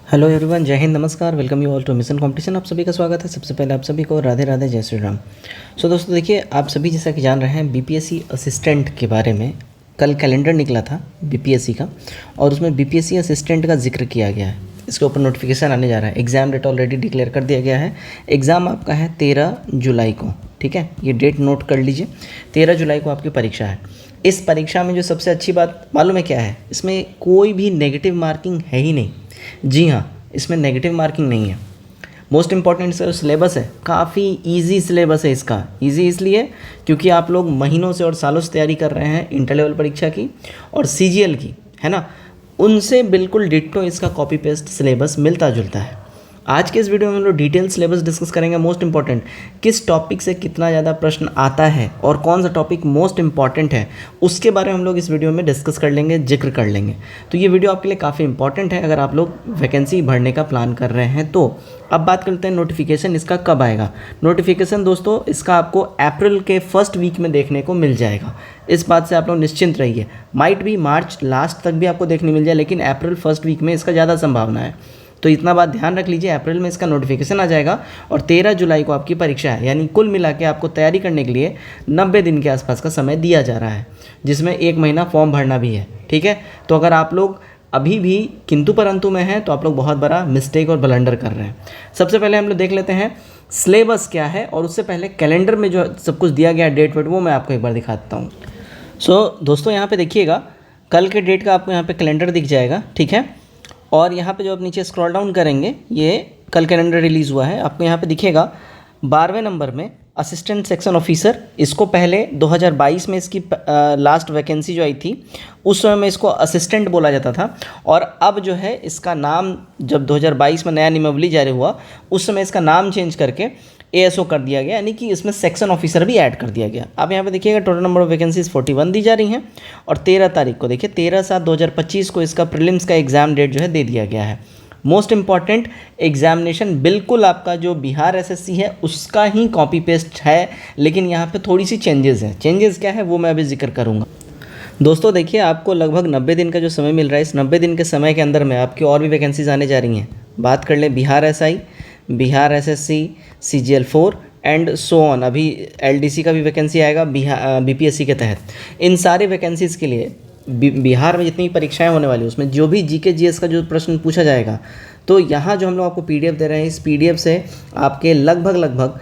Hello everyone, जय हिंद, नमस्कार, welcome you all to mission competition. आप सभी का स्वागत है। सबसे पहले आप सभी को राधे राधे, जय श्री राम। सो दोस्तों देखिए, आप सभी जैसा कि जान रहे हैं बीपीएससी असिस्टेंट के बारे में कल कैलेंडर निकला था बीपीएससी का, और उसमें बीपीएससी असिस्टेंट का जिक्र किया गया है। इसके ऊपर नोटिफिकेशन आने जा रहा है। एग्ज़ाम डेट ऑलरेडी डिक्लेयर कर दिया गया है। एग्ज़ाम आपका है 13 जुलाई को, ठीक है, ये डेट नोट कर लीजिए। 13 जुलाई को आपकी परीक्षा है। इस परीक्षा में जो सबसे अच्छी बात मालूम है क्या है, इसमें कोई भी नेगेटिव मार्किंग है ही नहीं। जी हाँ, इसमें नेगेटिव मार्किंग नहीं है। मोस्ट इम्पॉर्टेंट इसका सिलेबस है, काफ़ी इजी सिलेबस है इसका। इजी इसलिए क्योंकि आप लोग महीनों से और सालों से तैयारी कर रहे हैं इंटर लेवल परीक्षा की और सीजीएल की, है ना। उनसे बिल्कुल डिट्टो इसका कॉपी पेस्ट सिलेबस मिलता जुलता है। आज के इस वीडियो में हम लोग डिटेल सिलेबस डिस्कस करेंगे। मोस्ट इंपॉर्टेंट, किस टॉपिक से कितना ज़्यादा प्रश्न आता है और कौन सा टॉपिक मोस्ट इंपॉर्टेंट है, उसके बारे में हम लोग इस वीडियो में डिस्कस कर लेंगे, जिक्र कर लेंगे। तो ये वीडियो आपके लिए काफ़ी इंपॉर्टेंट है अगर आप लोग वैकेंसी भरने का प्लान कर रहे हैं तो। अब बात करते हैं नोटिफिकेशन इसका कब आएगा। नोटिफिकेशन दोस्तों इसका आपको अप्रैल के फर्स्ट वीक में देखने को मिल जाएगा। इस बात से आप लोग निश्चिंत रहिए। माइट भी मार्च लास्ट तक भी आपको देखने मिल जाए, लेकिन अप्रैल फर्स्ट वीक में इसका ज़्यादा संभावना है। तो इतना बात ध्यान रख लीजिए, अप्रैल में इसका नोटिफिकेशन आ जाएगा और 13 जुलाई को आपकी परीक्षा है। यानी कुल मिला के आपको तैयारी करने के लिए 90 दिन के आसपास का समय दिया जा रहा है, जिसमें 1 महीना फॉर्म भरना भी है, ठीक है। तो अगर आप लोग अभी भी किंतु परंतु में हैं तो आप लोग बहुत बड़ा मिस्टेक और ब्लंडर कर रहे हैं। सबसे पहले हम लोग देख लेते हैं सिलेबस क्या है, और उससे पहले कैलेंडर में जो सब कुछ दिया गया डेट वेट वो मैं आपको एक बार दिखाता हूँ। सो दोस्तों यहाँ पे देखिएगा, कल के डेट का आपको यहाँ पे कैलेंडर दिख जाएगा, ठीक है। और यहाँ पे जो आप नीचे स्क्रॉल डाउन करेंगे, ये कल कैलेंडर रिलीज़ हुआ है, आपको यहाँ पे दिखेगा 12वें नंबर में असिस्टेंट सेक्शन ऑफिसर। इसको पहले 2022 में इसकी लास्ट वैकेंसी जो आई थी उस समय में इसको असिस्टेंट बोला जाता था, और अब जो है इसका नाम जब 2022 में नया नियमावली जारी हुआ उस समय इसका नाम चेंज करके एएसओ कर दिया गया, यानी कि इसमें सेक्शन ऑफिसर भी ऐड कर दिया गया। आप यहाँ पे देखिएगा टोटल नंबर ऑफ वैकेंसीज 41 दी जा रही हैं, और 13 तारीख को देखिए 13/7/2025 को इसका प्रीलिम्स का एग्ज़ाम डेट जो है दे दिया गया है। मोस्ट इंपॉर्टेंट, एग्जामिनेशन बिल्कुल आपका जो बिहार एसएससी है उसका ही कॉपी पेस्ट है, लेकिन यहाँ पे थोड़ी सी चेंजेस हैं। चेंजेस क्या है वो मैं अभी जिक्र करूँगा। दोस्तों देखिए, आपको लगभग 90 दिन का जो समय मिल रहा है, इस 90 दिन के समय के अंदर में आपकी और भी वैकेंसीज आने जा रही हैं। बात कर लें Bihar SI, Bihar SSC, CGL 4 and so on. अभी एलडीसी का भी वैकेंसी आएगा बीपीएससी के तहत। इन सारे वैकेंसीज़ के लिए बिहार में जितनी परीक्षाएं होने वाली उसमें जो भी जीके जीएस का जो प्रश्न पूछा जाएगा, तो यहाँ जो हम लोग आपको पीडीएफ दे रहे हैं, इस पीडीएफ से आपके लगभग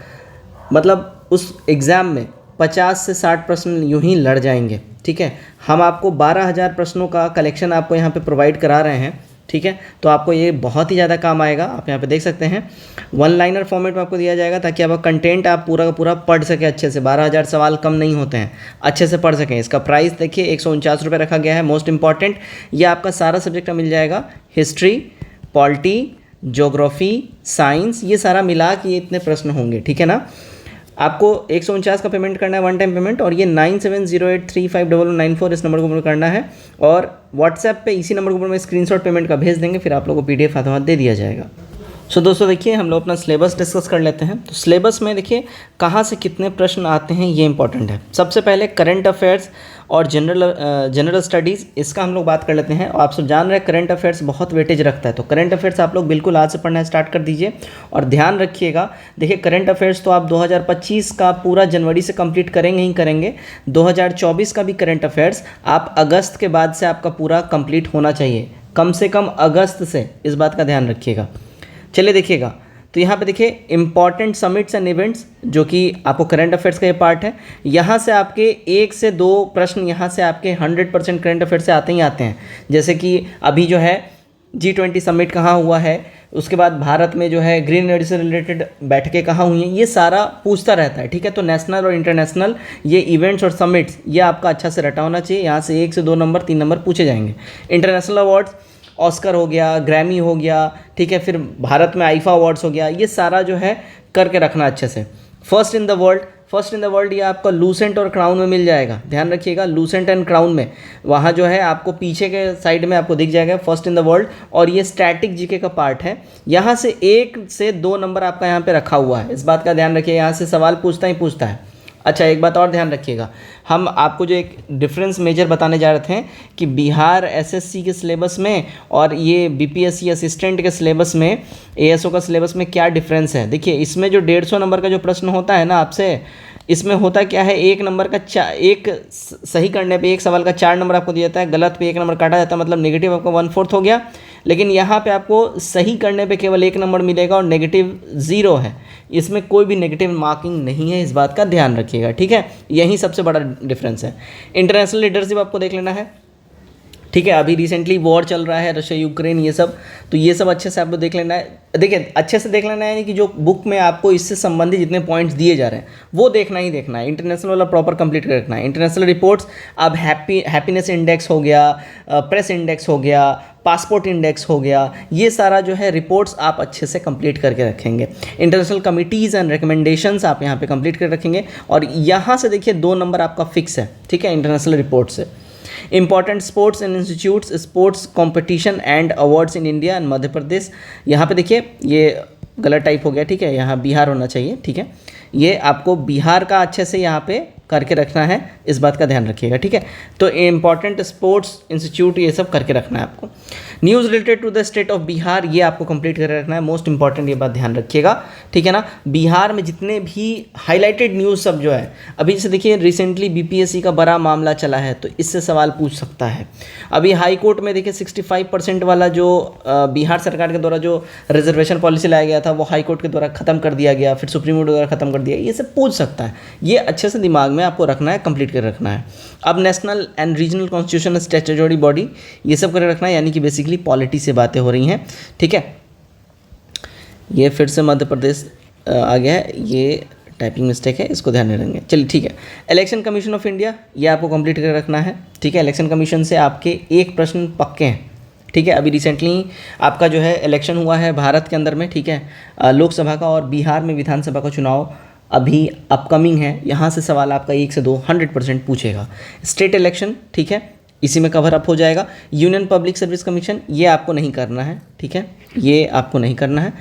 मतलब उस एग्ज़ाम में 50 से 60 प्रश्न यूँ ही लड़ जाएंगे, ठीक है। हम आपको 12,000 प्रश्नों का कलेक्शन आपको यहाँ पे प्रोवाइड करा रहे हैं, ठीक है। तो आपको ये बहुत ही ज़्यादा काम आएगा। आप यहाँ पे देख सकते हैं 1 लाइनर फॉर्मेट में आपको दिया जाएगा, ताकि आपका कंटेंट आप पूरा का पूरा पढ़ सके अच्छे से। 12,000 सवाल कम नहीं होते हैं, अच्छे से पढ़ सकें। इसका प्राइस देखिए 149 रुपये रखा गया है। मोस्ट इंपॉर्टेंट, ये आपका सारा सब्जेक्ट का मिल जाएगा, हिस्ट्री, पॉलिटी, ज्योग्राफी, साइंस, ये सारा मिला के ये इतने प्रश्न होंगे, ठीक है ना। आपको 149 का पेमेंट करना है, वन टाइम पेमेंट, और ये 9708351194 इस नंबर को ऊपर करना है, और व्हाट्सएप पे इसी नंबर के ऊपर में स्क्रीनशॉट पेमेंट का भेज देंगे, फिर आप लोगों को पीडीएफ हाथों हाथ दे दिया जाएगा। सो दोस्तों देखिए, हम लोग अपना सिलेबस डिस्कस कर लेते हैं। तो सिलेबस में देखिए कहाँ से कितने प्रश्न आते हैं ये इंपॉर्टेंट है। सबसे पहले करंट अफेयर्स और जनरल स्टडीज़, इसका हम लोग बात कर लेते हैं। और आप सब जान रहे हैं करंट अफेयर्स बहुत वेटेज रखता है, तो करंट अफेयर्स आप लोग बिल्कुल आज से पढ़ना स्टार्ट कर दीजिए। और ध्यान रखिएगा, देखिए करंट अफेयर्स तो आप 2025 का पूरा जनवरी से कंप्लीट करेंगे ही करेंगे। 2024 का भी करंट अफेयर्स आप अगस्त के बाद से आपका पूरा कंप्लीट होना चाहिए, कम से कम अगस्त से, इस बात का ध्यान रखिएगा। चलिए देखिएगा, तो यहाँ पे देखिए इंपॉर्टेंट समिट्स एंड इवेंट्स, जो कि आपको करंट अफेयर्स का ये पार्ट है। यहाँ से आपके 1 से 2 प्रश्न यहाँ से आपके 100% करंट अफेयर्स से आते ही आते हैं। जैसे कि अभी जो है G20 समिट कहाँ हुआ है, उसके बाद भारत में जो है ग्रीन एनर्जी से रिलेटेड बैठकें कहाँ हुई हैं, ये सारा पूछता रहता है, ठीक है। तो नेशनल और इंटरनेशनल ये इवेंट्स और समिट्स, ये आपका अच्छा से रटा होना चाहिए। यहाँ से 1 से 2 नंबर 3 नंबर पूछे जाएंगे। इंटरनेशनल अवार्ड्स, ऑस्कर हो गया, ग्रैमी हो गया, ठीक है, फिर भारत में आईफा अवार्ड्स हो गया, ये सारा जो है करके रखना अच्छे से। फर्स्ट इन द वर्ल्ड ये आपका लूसेंट और क्राउन में मिल जाएगा। ध्यान रखिएगा, लूसेंट एंड क्राउन में वहाँ जो है आपको पीछे के साइड में आपको दिख जाएगा फर्स्ट इन द वर्ल्ड, और ये स्टैटिक जीके का पार्ट है। यहाँ से 1 से 2 नंबर आपका यहाँ पे रखा हुआ है, इस बात का ध्यान रखिए। यहाँ से सवाल पूछता ही पूछता है। अच्छा, एक बात और ध्यान रखिएगा, हम आपको जो एक डिफरेंस मेजर बताने जा रहे थे कि बिहार एसएससी के सिलेबस में और ये बीपीएससी असिस्टेंट के सिलेबस में, एएसओ का सिलेबस में क्या डिफरेंस है। देखिए, इसमें जो 150 नंबर का जो प्रश्न होता है ना आपसे, इसमें होता क्या है, एक नंबर का एक सही करने पे एक सवाल का 4 नंबर आपको दिया जाता है, गलत पे 1 नंबर काटा जाता है, मतलब नेगेटिव आपको 1/4 हो गया। लेकिन यहाँ पे आपको सही करने पे केवल 1 नंबर मिलेगा और नेगेटिव 0 है, इसमें कोई भी नेगेटिव मार्किंग नहीं है, इस बात का ध्यान रखिएगा, ठीक है। यही सबसे बड़ा डिफरेंस है। इंटरनेशनल लीडरशिप आपको देख लेना है, ठीक है। अभी रिसेंटली वॉर चल रहा है रशिया यूक्रेन, ये सब, तो ये सब अच्छे से आपको देख लेना है। देखिए, अच्छे से देख लेना है, यानी कि जो बुक में आपको इससे संबंधित जितने पॉइंट्स दिए जा रहे हैं वो देखना ही देखना है। इंटरनेशनल वाला प्रॉपर कंप्लीट कर रखना है। इंटरनेशनल रिपोर्ट्स, अब हैप्पीनेस इंडेक्स हो गया, प्रेस इंडेक्स हो गया, पासपोर्ट इंडेक्स हो गया, ये सारा जो है रिपोर्ट्स आप अच्छे से कंप्लीट करके रखेंगे। इंटरनेशनल कमिटीज़ एंड रिकमेंडेशंस आप यहाँ पे कंप्लीट कर रखेंगे, और यहाँ से देखिए 2 नंबर आपका फिक्स है, ठीक है, इंटरनेशनल रिपोर्ट से। Important sports and institutes, sports competition and awards in India and Madhya Pradesh, यहाँ पे देखिए ये गलत टाइप हो गया, ठीक है, यहाँ बिहार होना चाहिए, ठीक है। ये आपको बिहार का अच्छे से यहाँ पे करके रखना है, इस बात का ध्यान रखिएगा, ठीक है। तो इंपॉर्टेंट स्पोर्ट्स इंस्टीट्यूट ये सब करके रखना है आपको। News related to the state of Bihar, ये आपको कंप्लीट करके रखना है, मोस्ट इंपॉर्टेंट, ये बात ध्यान रखिएगा, ठीक है ना। बिहार में जितने भी हाईलाइटेड न्यूज़ सब जो है, अभी जैसे देखिए रिसेंटली बीपीएससी का बड़ा मामला चला है, तो इससे सवाल पूछ सकता है। अभी हाई कोर्ट में देखिए 65% वाला जो बिहार सरकार के द्वारा जो रिजर्वेशन पॉलिसी लाया गया था, वो हाई कोर्ट के द्वारा ख़त्म कर दिया गया, फिर सुप्रीम कोर्ट द्वारा ख़त्म कर दिया, ये सब पूछ सकता है। ये अच्छे से दिमाग में आपको रखना है, कंप्लीट कर रखना है। अब national and regional constitution statutory body, ये सब कर रखना है, यानी कि बेसिकली पॉलिटी से बातें हो रही हैं, ठीक है। ये फिर से मध्य प्रदेश आ गया है, ये टाइपिंग मिस्टेक है, इसको ध्यान में रखेंगे, चलिए ठीक है। इलेक्शन कमीशन ऑफ इंडिया, ये आपको कंप्लीट कर रखना है, ठीक है। इलेक्शन कमीशन से आपके 1 प्रश्न पक्के हैं, ठीक है। अभी रिसेंटली आपका जो है इलेक्शन हुआ है भारत के अंदर में, ठीक है, लोकसभा का, और बिहार में विधानसभा का चुनाव अभी अपकमिंग है। यहाँ से सवाल आपका 1 से 2 100% पूछेगा। स्टेट इलेक्शन, ठीक है, इसी में कवर अप हो जाएगा। यूनियन पब्लिक सर्विस कमीशन, ये आपको नहीं करना है, ठीक है, ये आपको नहीं करना है।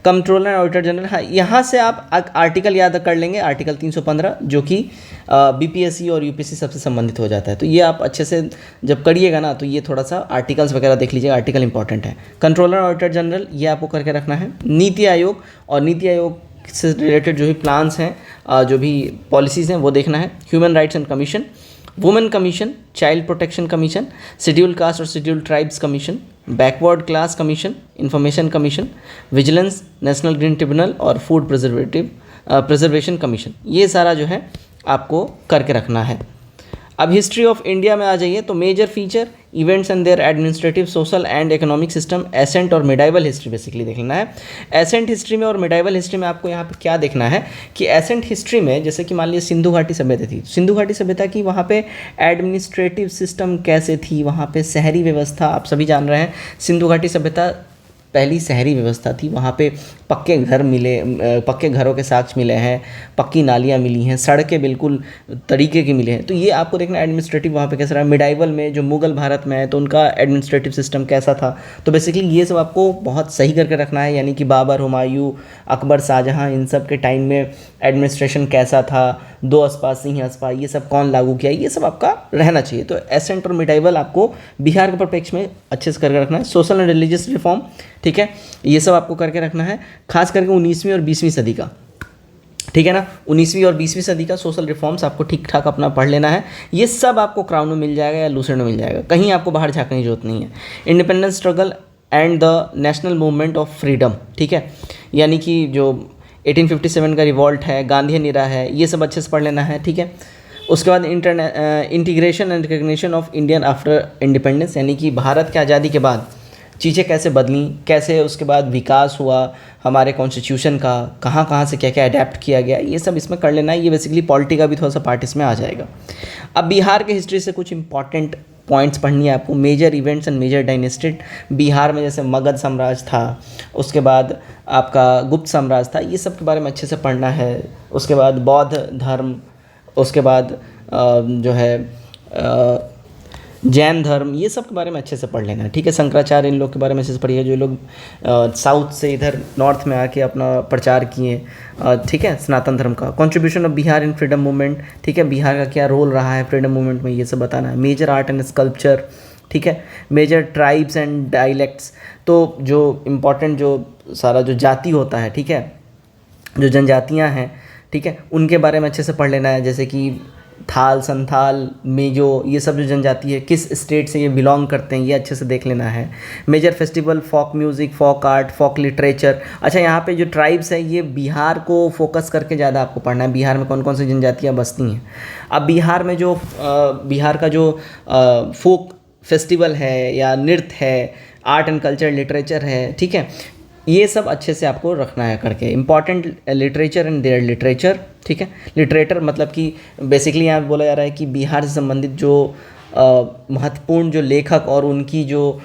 कंट्रोलर एंड ऑडिटर जनरल, हाँ, यहाँ से आप आर्टिकल याद कर लेंगे, आर्टिकल 315, जो कि बीपीएससी और यूपीएससी सबसे संबंधित हो जाता है। तो ये आप अच्छे से जब करिएगा ना, तो ये थोड़ा सा आर्टिकल्स वगैरह देख लीजिएगा, आर्टिकल इंपॉर्टेंट है। कंट्रोलर ऑडिटर जनरल, ये आपको करके रखना है। नीति आयोग, और नीति आयोग से रिलेटेड जो भी प्लान्स हैं, जो भी पॉलिसीज़ हैं, वो देखना है। Human rights and commission, women commission, child protection commission, schedule caste और schedule tribes commission, backward class commission, information commission, vigilance, national green tribunal और फूड प्रिजर्वेशन कमीशन, ये सारा जो है आपको करके रखना है। अब हिस्ट्री ऑफ इंडिया में आ जाइए, तो major feature, events and their administrative, social and economic system, ancient और मिडाइवल हिस्ट्री बेसिकली देखना है। एसेंट हिस्ट्री में और मिडाइवल हिस्ट्री में आपको यहाँ पे क्या देखना है कि एसेंट हिस्ट्री में, जैसे कि मान लीजिए सिंधु घाटी सभ्यता थी, सिंधु घाटी सभ्यता की वहाँ पे एडमिनिस्ट्रेटिव सिस्टम कैसे थी, वहाँ पे शहरी व्यवस्था, आप सभी जान रहे हैं, सिंधु घाटी सभ्यता पहली शहरी व्यवस्था थी। वहाँ पे पक्के घर मिले, पक्के घरों के साक्ष्य मिले हैं, पक्की नालियाँ मिली हैं, सड़कें बिल्कुल तरीके की मिले हैं। तो ये आपको देखना एडमिनिस्ट्रेटिव वहाँ पे कैसा रहा। मिडाइवल में जो मुगल भारत में है, तो उनका एडमिनिस्ट्रेटिव सिस्टम कैसा था, तो बेसिकली ये सब आपको बहुत सही करके रखना है, यानी कि बाबर, हुमायूं, अकबर, शाहजहाँ, इन सब के टाइम में एडमिनिस्ट्रेशन कैसा था, 2 अस्पा, सिंह अस्पा, ये सब कौन लागू किया, ये सब आपका रहना चाहिए। तो एसेंट और मिडाइवल आपको बिहार के परिप्रेक्ष्य में अच्छे से करके रखना है। सोशल एंड रिलीजियस रिफॉर्म, ठीक है, ये सब आपको करके रखना है, खास करके 19वीं और 20वीं सदी का, ठीक है ना। 19वीं और 20वीं सदी का सोशल रिफॉर्म्स आपको ठीक ठाक अपना पढ़ लेना है। ये सब आपको क्राउन में मिल जाएगा या लूसेंट में मिल जाएगा, कहीं आपको बाहर झाँकने की जरूरत नहीं है। Independence struggle and the national movement of freedom, ठीक है, यानी कि जो 1857 का रिवॉल्ट है, गांधी निरा है, ये सब अच्छे से पढ़ लेना है, ठीक है। उसके बाद integration and recognition of Indian after independence, यानी कि भारत की आज़ादी के बाद चीज़ें कैसे बदली, कैसे उसके बाद विकास हुआ हमारे कॉन्स्टिट्यूशन का, कहाँ कहाँ से क्या क्या अडेप्ट किया गया, ये सब इसमें कर लेना है। ये बेसिकली पॉलिटी का भी थोड़ा सा पार्ट इसमें आ जाएगा। अब बिहार के हिस्ट्री से कुछ इंपॉर्टेंट पॉइंट्स पढ़नी है आपको। Major events and major dynasty Bihar में, जैसे मगध साम्राज्य था, उसके बाद आपका गुप्त साम्राज्य था, ये सब के बारे में अच्छे से पढ़ना है। उसके बाद बौद्ध धर्म, उसके बाद जो है जैन धर्म, ये सब के बारे में अच्छे से पढ़ लेना है, ठीक है। शंकराचार्य, इन लोग के बारे में अच्छे से पढ़िए, जो लोग साउथ से इधर नॉर्थ में आके अपना प्रचार किए, ठीक है, सनातन धर्म का। Contribution of Bihar in freedom movement, ठीक है, बिहार का क्या रोल रहा है फ्रीडम मूवमेंट में, ये सब बताना है। मेजर आर्ट एंड स्कल्पचर, ठीक है। मेजर ट्राइब्स एंड डायलेक्ट्स, तो जो इम्पोर्टेंट जो सारा जो जाति होता है, ठीक है, जो जनजातियाँ हैं, ठीक है, उनके बारे में अच्छे से पढ़ लेना है। जैसे कि थाल, संथाल, मेजो, ये सब जो जनजाति है किस स्टेट से ये बिलोंग करते हैं, ये अच्छे से देख लेना है। Major festival, folk music, folk art, folk literature. अच्छा, यहाँ पे जो ट्राइब्स है ये बिहार को फोकस करके ज़्यादा आपको पढ़ना है, बिहार में कौन कौन सी जनजातियाँ बसती हैं। अब बिहार में जो बिहार का जो फोक फेस्टिवल है या नृत्य है, आर्ट एंड कल्चर, लिटरेचर है, ठीक है, ये सब अच्छे से आपको रखना है करके। Important literature and their literature, ठीक है। लिटरेटर मतलब कि बेसिकली यहाँ बोला जा रहा है कि बिहार से संबंधित जो महत्वपूर्ण जो लेखक और उनकी जो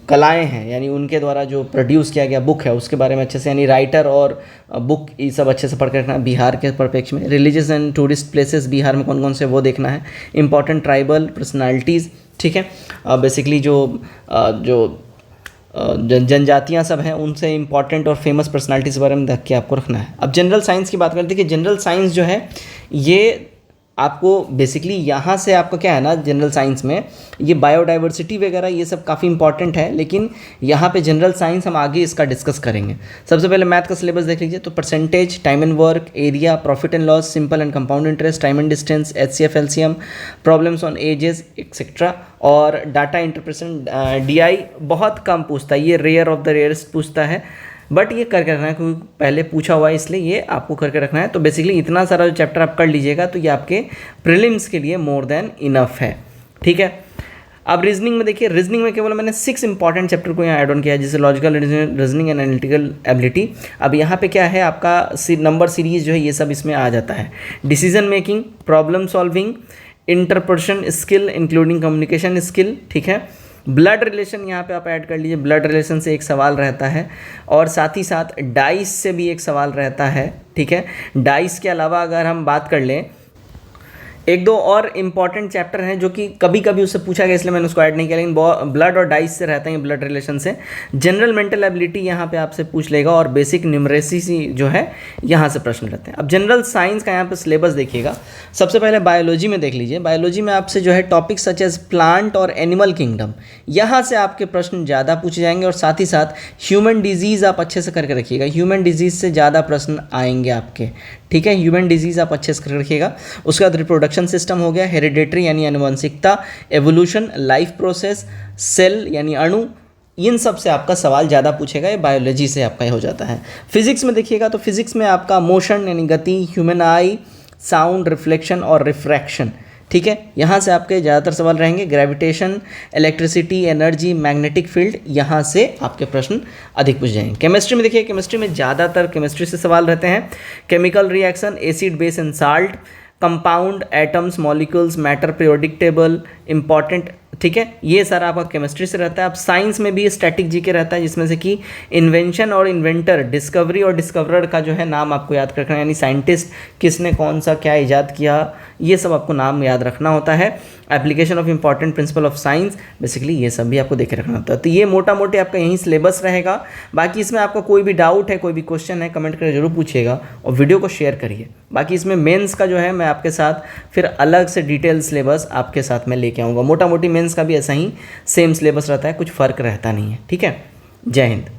कलाएं हैं, यानी उनके द्वारा जो प्रोड्यूस किया गया बुक है उसके बारे में अच्छे से, यानी राइटर और बुक, ये सब अच्छे से पढ़ के रखना है बिहार के परिप्रेक्ष्य में। Religious and tourist places Bihar में कौन कौन से, वो देखना है। इंपॉर्टेंट ट्राइबल पर्सनालिटीज़, ठीक है, बेसिकली जो जनजातियाँ सब हैं उनसे इंपॉर्टेंट और फेमस पर्सनालिटीज़ के बारे में देख के आपको रखना है। अब जनरल साइंस की बात करते हैं कि जनरल साइंस जो है ये आपको बेसिकली यहाँ से आपका क्या है ना, जनरल साइंस में ये बायोडाइवर्सिटी वगैरह ये सब काफ़ी इंपॉर्टेंट है, लेकिन यहाँ पे जनरल साइंस हम आगे इसका डिस्कस करेंगे। सबसे पहले मैथ का सिलेबस देख लीजिए। तो percentage, time and work, area, profit and loss, simple and compound interest, time and distance, HCF, LCM, problems on edges etcetera, और डाटा इंटरप्रेशन, DI बहुत कम पूछता है, ये रेयर ऑफ द रेयरेस्ट पूछता है, बट ये करके रखना है क्योंकि पहले पूछा हुआ है, इसलिए ये आपको करके रखना है। तो बेसिकली इतना सारा जो चैप्टर आप कर लीजिएगा तो ये आपके प्रीलिम्स के लिए मोर देन इनफ है, ठीक है। अब रीजनिंग में देखिए, रीजनिंग में केवल मैंने 6 इंपॉर्टेंट चैप्टर को यहाँ ऐड ऑन किया है, जैसे logical reasoning and analytical ability. अब यहाँ पे क्या है, आपका नंबर सीरीज जो है ये सब इसमें आ जाता है। Decision making, problem solving, interperson skill including communication skill, ठीक है। ब्लड रिलेशन यहाँ पे आप ऐड कर लीजिए, ब्लड रिलेशन से एक सवाल रहता है, और साथ ही साथ डाइस से भी एक सवाल रहता है, ठीक है। डाइस के अलावा अगर हम बात कर लें, एक दो और इम्पॉर्टेंट चैप्टर हैं जो कि कभी कभी उससे पूछा गया, इसलिए मैंने उसको ऐड नहीं किया, लेकिन ब्लड और डाइस से रहते हैं, ब्लड रिलेशन से। जनरल मेंटल एबिलिटी यहाँ पे आपसे पूछ लेगा, और बेसिक न्यूमरेसी जो है यहाँ से प्रश्न रहते हैं। अब जनरल साइंस का यहाँ पे सिलेबस देखिएगा। सबसे पहले बायोलॉजी में देख लीजिए। बायोलॉजी में आपसे जो है टॉपिक सच एज प्लांट और एनिमल किंगडम, यहाँ से आपके प्रश्न ज़्यादा पूछे जाएंगे, और साथ ही साथ ह्यूमन डिजीज़ आप अच्छे से करके रखिएगा। ह्यूमन डिजीज़ से ज़्यादा प्रश्न आएंगे आपके, ठीक है। ह्यूमन डिजीज़ आप अच्छे से करके रखिएगा। उसके बाद रिप्रोडक्शन सिस्टम हो गया, हेरिडेटरी यानी आनुवंशिकता, एवोल्यूशन, लाइफ प्रोसेस, सेल यानी अणु, इन सब से आपका सवाल ज़्यादा पूछेगा। ये बायोलॉजी से आपका ये हो जाता है। फिजिक्स में देखिएगा तो फिजिक्स में आपका मोशन यानी गति, ह्यूमन आई, साउंड, रिफ्लेक्शन और रिफ्रैक्शन, ठीक है, यहाँ से आपके ज़्यादातर सवाल रहेंगे। Gravitation, electricity, energy, magnetic field, यहाँ से आपके प्रश्न अधिक पूछ जाएंगे। केमिस्ट्री में देखिए, केमिस्ट्री में ज़्यादातर केमिस्ट्री से सवाल रहते हैं। Chemical reaction, acid, base and salt, compound, atoms, molecules, matter, periodic table, important, ठीक है, ये सारा आपका केमिस्ट्री से रहता है। अब साइंस में भी स्टैटिक जीके रहता है, जिसमें से कि इन्वेंशन और इन्वेंटर, डिस्कवरी और डिस्कवरर का जो है नाम आपको याद रखना है, यानी साइंटिस्ट किसने कौन सा क्या इजाद किया, ये सब आपको नाम याद रखना होता है। Application of important principle of science, basically ये सब भी आपको देखे रखना होता है। तो ये मोटा मोटी आपका यही सिलेबस रहेगा। बाकी इसमें आपका कोई भी डाउट है, कोई भी क्वेश्चन है, कमेंट करके जरूर पूछिएगा, और वीडियो को शेयर करिए। बाकी इसमें मेंस का जो है मैं आपके साथ फिर अलग से डिटेल सिलेबस आपके साथ में लेके आऊँगा। मोटा मोटी मेंस का भी ऐसा ही सेम सिलेबस रहता है, कुछ फ़र्क रहता नहीं है, ठीक है। जय हिंद।